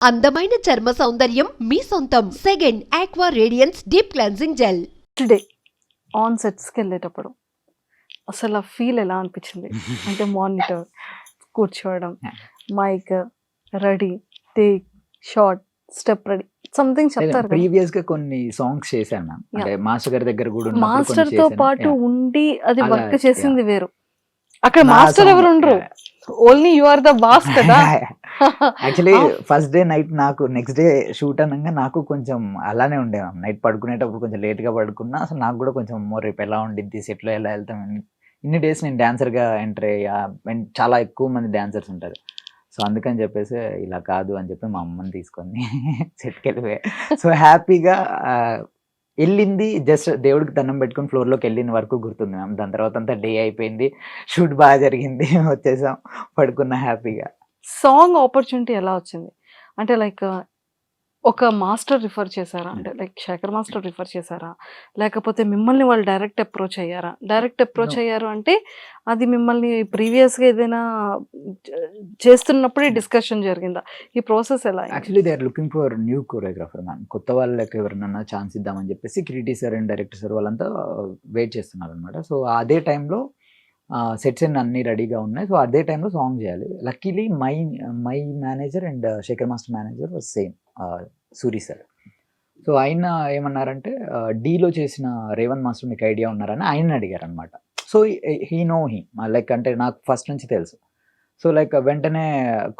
అందమైన చర్మ సౌందర్యం మీ సొంతం. Second aqua radiance deep cleansing gel. Today on సెట్స్కి వెళ్ళేటప్పుడు అసలు ఆ ఫీల్ ఎలా అనిపించింది? అంటే మానిటర్ కూర్చోవడం, mic ready, take short, step ready, something చెప్తారు కదా. ప్రీవియస్ గా కొన్ని సాంగ్స్ చేశాను మ్యామ్. అంటే మాస్టర్ గారి దగ్గర కూడా ఉన్నప్పుడు కొన్ని మాస్టర్ తో చేశాను. పాటు Yeah. ఉండి అది అలా, వర్క్ చేసింది వేరు. అక్కడ నా మాస్టర్ song- ఎవరు ఉండరు, only you are the boss కదా. యాక్చువల్లీ ఫస్ట్ డే నైట్ నాకు నెక్స్ట్ డే షూట్ అనగా నాకు కొంచెం అలానే ఉండే మ్యామ్. నైట్ పడుకునేటప్పుడు కొంచెం లేట్ గా పడుకున్నా. అసలు నాకు కూడా కొంచెం రేపు ఎలా ఉండిద్ది, సెట్ లో ఎలా వెళ్తాం ఇన్ని డేస్ నేను డాన్సర్ గా ఎంటర్ అయ్యా. And చాలా ఎక్కువ మంది డాన్సర్స్ ఉంటారు. సో అందుకని చెప్పేసి ఇలా కాదు అని చెప్పి మా అమ్మని తీసుకొని సెట్కి వెళ్ళిపోయా. సో హ్యాపీగా వెళ్ళింది, జస్ట్ దేవుడికి దండం పెట్టుకుని ఫ్లోర్లోకి వెళ్ళిన వరకు గుర్తుంది మ్యామ్. దాని తర్వాత అంతా డే అయిపోయింది, షూట్ బాగా జరిగింది, వచ్చేసాం, పడుకున్నా హ్యాపీగా. సాంగ్ ఆపర్చునిటీ ఎలా వచ్చింది? అంటే లైక్ ఒక మాస్టర్ రిఫర్ చేశారా? అంటే లైక్ శేఖర్ మాస్టర్ రిఫర్ చేశారా, లేకపోతే మిమ్మల్ని వాళ్ళు డైరెక్ట్ అప్రోచ్ అయ్యారా? Direct approach No. అయ్యారు అంటే అది మిమ్మల్ని ప్రీవియస్గా ఏదైనా చేస్తున్నప్పుడే డిస్కషన్ జరిగిందా? ఈ ప్రాసెస్ ఎలా అయింది? Actually they are looking for new choreographer ma'am. కొత్త వాళ్ళకి ఎవరినన్నా ఛాన్స్ ఇద్దామని చెప్పేసి creative sir and director sir వాళ్ళంతా వెయిట్ చేస్తున్నారు అనమాట. సో అదే టైంలో సెట్స్ అన్ని రెడీగా ఉన్నాయి. సో అదే టైంలో సాంగ్ చేయాలి. Luckily my manager and Shekhar master manager was same, Suri sir. So ఆయన ఏమన్నారంటే డీలో చేసిన రేవంత్ మాస్టర్ మీకు ఐడియా ఉన్నారని ఆయన అడిగారు అనమాట. సో హీ లైక్ అంటే నాకు ఫస్ట్ నుంచి తెలుసు. సో లైక్ వెంటనే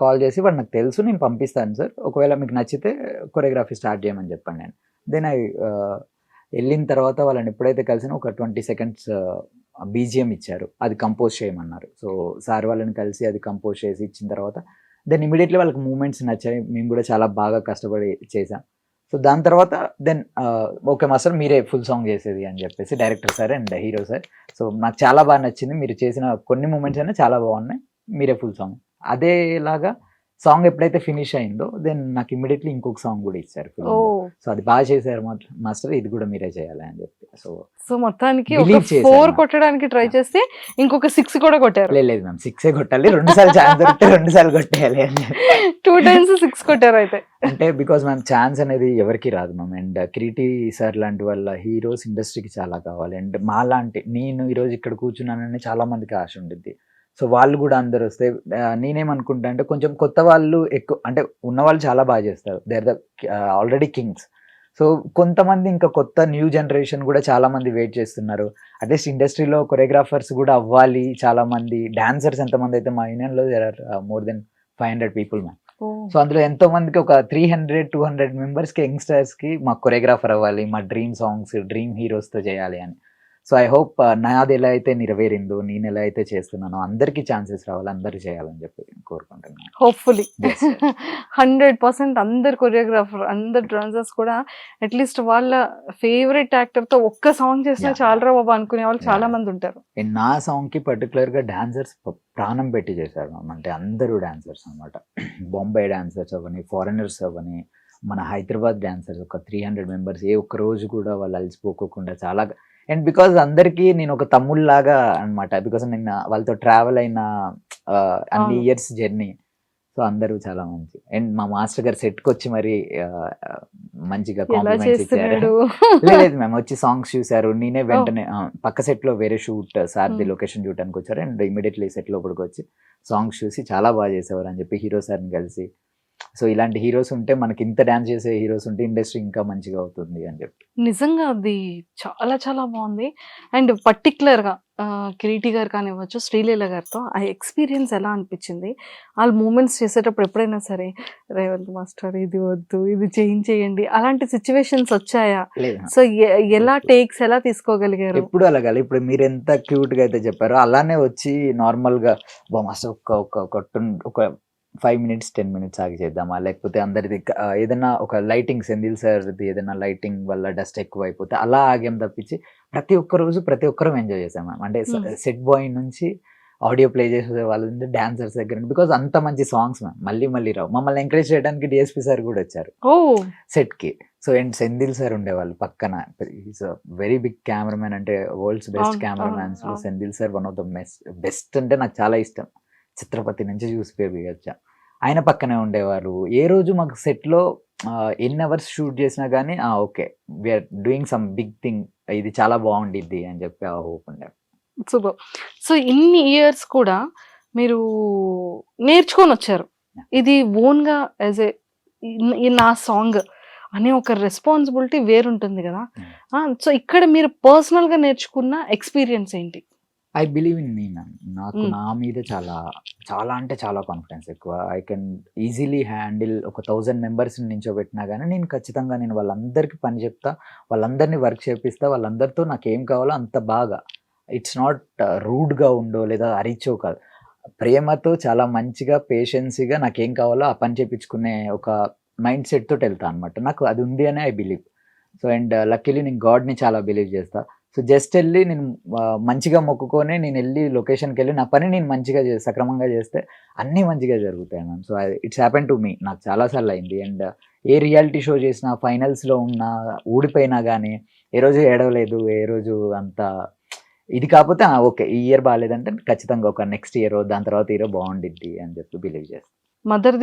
కాల్ చేసి వాడు నాకు తెలుసు, నేను పంపిస్తాను సార్, ఒకవేళ మీకు నచ్చితే కొరియోగ్రఫీ స్టార్ట్ చేయమని చెప్పాను నేను. దెన్ వెళ్ళిన తర్వాత వాళ్ళని ఎప్పుడైతే కలిసినా ఒక 20 seconds బీజిఎం ఇచ్చారు, అది కంపోజ్ చేయమన్నారు. సో సార్ వాళ్ళని కలిసి అది కంపోజ్ చేసి ఇచ్చిన తర్వాత దెన్ ఇమీడియట్లీ వాళ్ళకి మూమెంట్స్ నచ్చాయి. మేము కూడా చాలా బాగా కష్టపడి చేసాం. సో దాని తర్వాత దెన్ ఓకే మాస్టర్ మీరే ఫుల్ సాంగ్ చేసేది అని చెప్పేసి director sir and hero sir. So నాకు చాలా బాగా నచ్చింది, మీరు చేసిన కొన్ని మూమెంట్స్ అయినా చాలా బాగున్నాయి, మీరే ఫుల్ సాంగ్. అదేలాగా సాంగ్ ఎప్పుడైతే ఫినిష్ అయిందో దెన్ నాకు ఇమీడియట్లీ ఇంకొక సాంగ్ కూడా ఇచ్చారు. ఓ సో అది బాగా చేశారు మాస్టర్, ఇది కూడా మీరే చేయాలి అని చెప్పి. సో మొత్తానికి Believe ఒక చేశారు 4 నాకు. కొట్టడానికి ట్రై చేస్తే ఇంకొక 6 కూడా కొట్టారు. లేదు మ్యామ్, 6 కొట్టాలి, 2 సార్లు ఛాన్స్ దొరికితే 2 సార్లు కొట్టేయాలి అని చెప్పి. 2 times 6 కొట్టారు అయితే. అంటే బికాస్ మ్యామ్ ఛాన్స్ అనేది ఎవరికి రాదు మ్యామ్. అండ్ కిరీటి సార్ లాంటి వాళ్ళ హీరోస్ ఇండస్ట్రీకి చాలా కావాలి. అండ్ మా లాంటి నేను ఈరోజు ఇక్కడ కూర్చున్నానని చాలా మందికి ఆశ ఉండిద్ది. సో వాళ్ళు కూడా అందరు వస్తే నేనేమనుకుంటా అంటే కొంచెం కొత్త వాళ్ళు ఎక్కువ, అంటే ఉన్నవాళ్ళు చాలా బాగా చేస్తారు, they are the already kings. So కొంతమంది ఇంకా కొత్త న్యూ జనరేషన్ కూడా చాలా మంది వెయిట్ చేస్తున్నారు. అట్లీస్ట్ ఇండస్ట్రీలో కొరియోగ్రాఫర్స్ కూడా అవ్వాలి చాలా మంది. డాన్సర్స్ ఎంతమంది అయితే మా యూనియన్లో there are more than 500 people ma'am. So అందులో ఎంతో మందికి ఒక 300-200 మెంబర్స్కి యంగ్స్టర్స్కి మా కొరియోగ్రాఫర్ అవ్వాలి, మా డ్రీమ్ సాంగ్స్ డ్రీమ్ హీరోస్తో చేయాలి అని. సో ఐ హోప్ నాది ఎలా అయితే నెరవేరిందో, నేను ఎలా అయితే చేస్తున్నానో అందరికీ ఛాన్సెస్ రావాలి, అందరూ చేయాలని చెప్పి కోరుకుంటున్నాను. Hopefully Yes, sir. 100% అందరు కొరియోగ్రాఫర్, అందరు డాన్సర్స్ కూడా అట్లీస్ట్ వాళ్ళ ఫేవరెట్ యాక్టర్ తో ఒక్క సాంగ్ చేసినా Yeah. చాలరా బాబా అనుకునే వాళ్ళు చాలా Yeah. మంది ఉంటారు. అండ్ నా సాంగ్కి పర్టికులర్గా డాన్సర్స్ ప్రాణం పెట్టి చేశారు మ్యామ్. అంటే అందరూ డాన్సర్స్ అనమాట. బొంబాయి డాన్సర్స్ అవ్వని, ఫారినర్స్ అవ్వని, మన హైదరాబాద్ డాన్సర్స్ ఒక 300 members, ఏ ఒక్క రోజు కూడా వాళ్ళు అలసిపోకోకుండా చాలా. అండ్ బికాజ్ అందరికీ నేను ఒక తమ్ముళ్ళలాగా అనమాట, బికాజ్ నేను వాళ్ళతో ట్రావెల్ అయిన అన్ని అవును. Years journey. సో అందరూ చాలా మంచి. అండ్ మా మాస్టర్ గారు సెట్కి వచ్చి మరి మంచిగా ఎలా కాంప్లిమెంట్స్ ఇచ్చారు. చేస్తున్నాడు? లేదు మేము వచ్చి సాంగ్స్ చూసారు, నేనే వెంటనే పక్క సెట్ లో వేరే షూట్ సార్ది లొకేషన్ చూడడానికి వచ్చారు. అండ్ ఇమీడియట్లీ సెట్ లోపలికి వచ్చి సాంగ్స్ చూసి చాలా బాగా చేసేవారు అని చెప్పి హీరో సార్ని కలిసి. సో ఇలాంటి హీరోస్ ఉంటే మనకి, ఇంత డాన్స్ చేసే హీరోస్ ఉంటే ఇండస్ట్రీ ఇంకా మంచిగా అవుతుంది అని చెప్పి. నిజంగా అది చాలా చాలా బాగుంది. అండ్ పర్టికులర్గా కిరీటి గారు కానివ్వచ్చు, శ్రీలీల గారితో ఆ ఎక్స్పీరియన్స్ ఎలా అనిపించింది? వాళ్ళు మూమెంట్స్ చేసేటప్పుడు ఎప్పుడైనా సరే రేవంత్ మాస్టర్ ఇది వద్దు, ఇది చేంజ్ చేయండి, అలాంటి సిచ్యువేషన్స్ వచ్చాయా? లేదు సో ఎలా టేక్స్ ఎలా తీసుకోగలిగారు? ఎప్పుడు అలాగాలి. ఇప్పుడు మీరు ఎంత క్యూట్ గా అయితే చెప్పారో అలానే వచ్చి నార్మల్ గా మాస్టర్ ఒక 5 minutes 10 minutes ఆగి చేద్దామా, లేకపోతే అందరిది ఏదైనా ఒక లైటింగ్, సెంధిల్ సార్ది ఏదైనా లైటింగ్ వల్ల డస్ట్ ఎక్కువ అయిపోతే అలా ఆగేం తప్పించి ప్రతి ఒక్క రోజు ప్రతి ఒక్కరం ఎంజాయ్ చేసాం మ్యామ్. అంటే సెట్ బాయ్ నుంచి ఆడియో ప్లే చేసే వాళ్ళు డాన్సర్స్ దగ్గర, బికాజ్ అంత మంచి సాంగ్స్ మ్యామ్ మళ్ళీ మళ్ళీ రావు. మమ్మల్ని ఎంకరేజ్ చేయడానికి డిఎస్పీ సార్ కూడా వచ్చారు ఓ సెట్ కి. సో అండ్ సెంధిల్ సార్ ఉండేవాళ్ళు పక్కన. ఈజ్ వెరీ బిగ్ కెమెరామెన్, అంటే వరల్డ్స్ బెస్ట్ అవును, కెమెరామ్యాన్స్ లో అవును. Senthil sir one of the best అంటే నాకు చాలా ఇష్టం. చిత్రపతి నుంచి చూసి వచ్చా. ఆయన పక్కనే ఉండేవారు. ఏ రోజు మాకు సెట్‌లో ఎన్ని అవర్స్ షూట్ చేసినా గానీ okay. We are doing some big thing. ఇది చాలా బావుండిద్ది అని చెప్పి ఆ హోప్ ఉండే. సూపర్. సో, ఇన్ని ఇయర్స్ కూడా మీరు నేర్చుకొనొచ్చారు. ఇది ఓన్‌గా యాస్ ఎ ఇది నా సాంగ్ అనే ఒక రెస్పాన్సిబిలిటీ వేరుంటుంది గదా! సో, ఇక్కడ మీరు పర్సనల్‌గా నేర్చుకున్న ఎక్స్‌పీరియన్స్ ఏంటి? I believe in me ma'am. నాకు హ్మ్. నా మీద చాలా, చాలా అంటే చాలా కాన్ఫిడెన్స్ ఎక్కువ. ఐ కెన్ ఈజీలీ హ్యాండిల్ ఒక 1000 మెంబర్స్‌ని నించోబెట్టినా గానీ, నేను ఖచ్చితంగా వాళ్ళందరికీ పని చెప్తా. వాళ్ళందరిని వర్క్ చేపిస్తా. వాళ్ళందరితో నాకేం కావాలో అంత బాగా. ఇట్స్ నాట్ రూడ్‌గా ఉండో లేదా అరిచో కాదు. ప్రేమతో చాలా మంచిగా, పేషెన్సీగా నాకేం కావాలో ఆ పని చేపించుకునే ఒక మైండ్ సెట్ తోటెళ్తా అనమాట. నాకు అది ఉంది అనే I believe. So, and luckily నేను గాడ్‌ని చాలా బిలీవ్ చేస్తా. సో, జస్ట్ ఎళ్లి నేను మంచిగా మొక్కుకొని నేనెళ్ళి లొకేషన్‌కెళ్ళి నా పని నేను మంచిగా సక్రమంగా చేస్తే అన్నీ మంచిగా జరుగుతాయి ma'am. So, it's happen to me. నాకు చాలా సార్లు అయింది. అండ్ ఏ రియాలిటీ షో చేసినా, ఫైనల్స్‌లో ఉన్నా, ఓడిపోయినా గానీ, ఏ రోజు ఏడవలేదు. ఏ రోజు అంత ఇది కాకపోతే ఓకే. ఈ ఇయర్ బాలేదంటే ఖచ్చితంగా ఒక నెక్స్ట్ ఇయరో, దాని తర్వాత ఇయరో బావుండిద్ది అని చెప్పి బిలీవ్ చేస్తా. మదర్‌ది